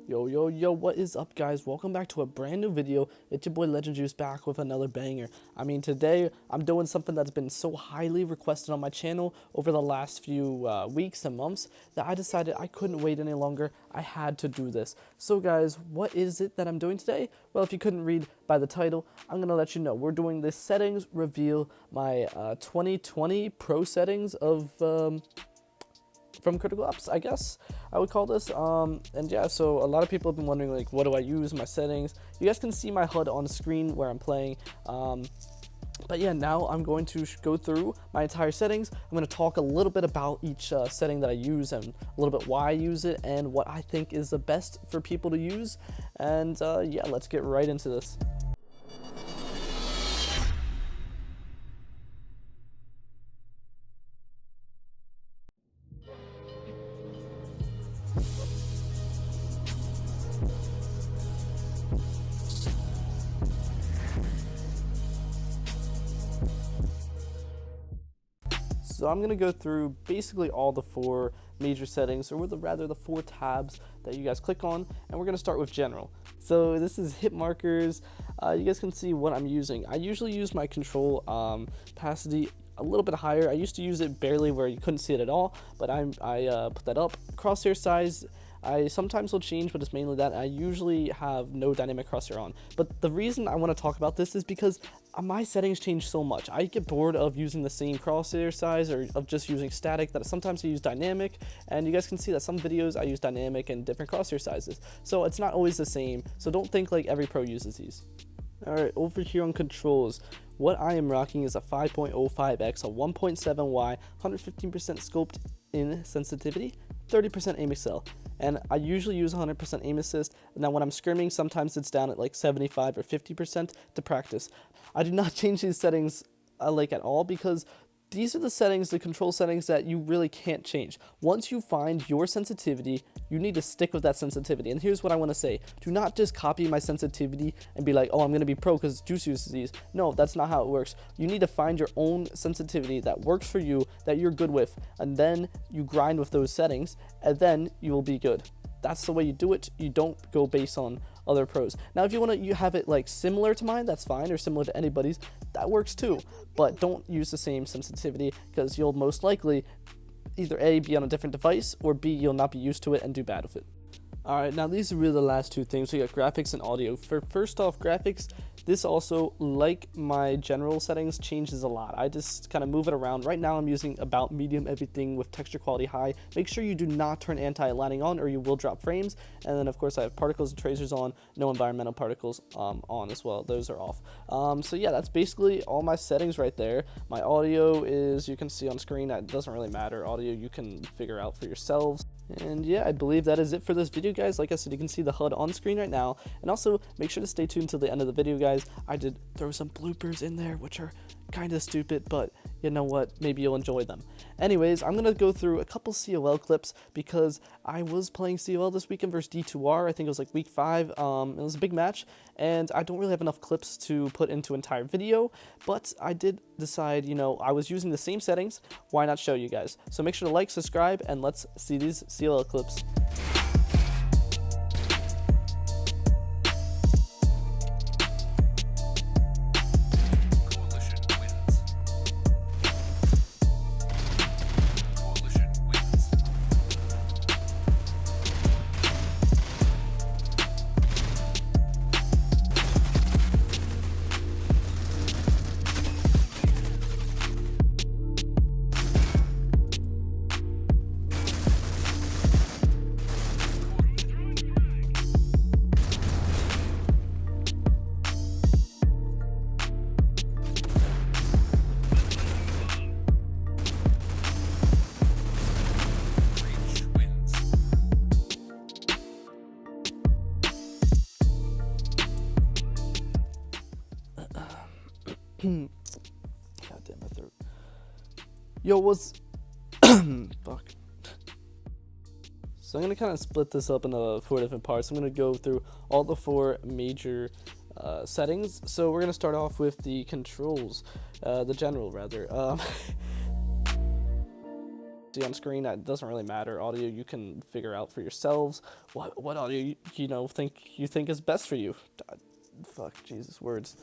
Yo, what is up, guys? Welcome back to a brand new video. It's your boy LegendxJuice back with another banger. I mean, today I'm doing something that's been so highly requested on my channel over the last few weeks and months that I decided I couldn't wait any longer. I had to do this. So guys, what is it that I'm doing today? Well, if you couldn't read by the title, I'm going to let you know. We're doing this settings reveal, my 2020 pro settings of... from Critical Ops, I guess I would call this. And yeah, so a lot of people have been wondering, like, what do I use in my settings? You guys can see my HUD on screen where I'm playing. But yeah, now I'm going to go through my entire settings. I'm going to talk a little bit about each setting that I use and a little bit why I use it and what I think is the best for people to use. And yeah, let's get right into this. So I'm going to go through basically all the four major settings, or rather the four tabs that you guys click on, and we're going to start with general. So this is hit markers. You guys can see what I'm using. I usually use my control opacity a little bit higher. I used to use it barely where you couldn't see it at all, but I put that up. Crosshair size, I sometimes will change, but it's mainly that. I usually have no dynamic crosshair on. But the reason I want to talk about this is because my settings change so much. I get bored of using the same crosshair size or of just using static, that sometimes I use dynamic, and you guys can see that some videos I use dynamic and different crosshair sizes. So it's not always the same, so don't think like every pro uses these. Alright, over here on controls, what I am rocking is a 5.05x, a 1.7y, 115% scoped in sensitivity, 30% aim excel, and I usually use 100% aim assist. Now when I'm scrimming, sometimes it's down at like 75 or 50% to practice. I do not change these settings like at all, because these are the settings, the control settings, that you really can't change. Once you find your sensitivity, you need to stick with that sensitivity. And here's what I want to say. Do not just copy my sensitivity and be like, oh, I'm going to be pro because Ju1ce uses these. No, that's not how it works. You need to find your own sensitivity that works for you, that you're good with, and then you grind with those settings, and then you will be good. That's the way you do it. You don't go based on other pros. Now, if you want to have it like similar to mine, that's fine, or similar to anybody's, that works too. But don't use the same sensitivity, because you'll most likely either A, be on a different device, or B, you'll not be used to it and do bad with it. Alright, now these are really the last two things. We got graphics and audio. First off, graphics, this also, like my general settings, changes a lot. I just kind of move it around. Right now I'm using about medium everything with texture quality high. Make sure you do not turn anti-aliasing on, or you will drop frames. And then of course I have particles and tracers on, no environmental particles on as well. Those are off. So yeah, that's basically all my settings right there. My audio is, you can see on screen, that doesn't really matter. Audio you can figure out for yourselves. And yeah, I believe that is it for this video, guys. Like I said, you can see the HUD on screen right now. And also, make sure to stay tuned till the end of the video, guys. I did throw some bloopers in there, which are kind of stupid, but you know what? Maybe you'll enjoy them. Anyways, I'm going to go through a couple COL clips, because I was playing COL this weekend versus D2R. I think it was like week 5. It was a big match, and I don't really have enough clips to put into an entire video, but I did decide, you know, I was using the same settings. Why not show you guys? So make sure to like, subscribe, and let's see these COL clips. God damn, my throat. Yo, what's fuck. So I'm gonna kind of split this up into 4 different parts. I'm gonna go through all the 4 major settings. So we're gonna start off with the controls, the general rather. see on screen. That doesn't really matter. Audio you can figure out for yourselves. What audio you think is best for you. Fuck, Jesus, words.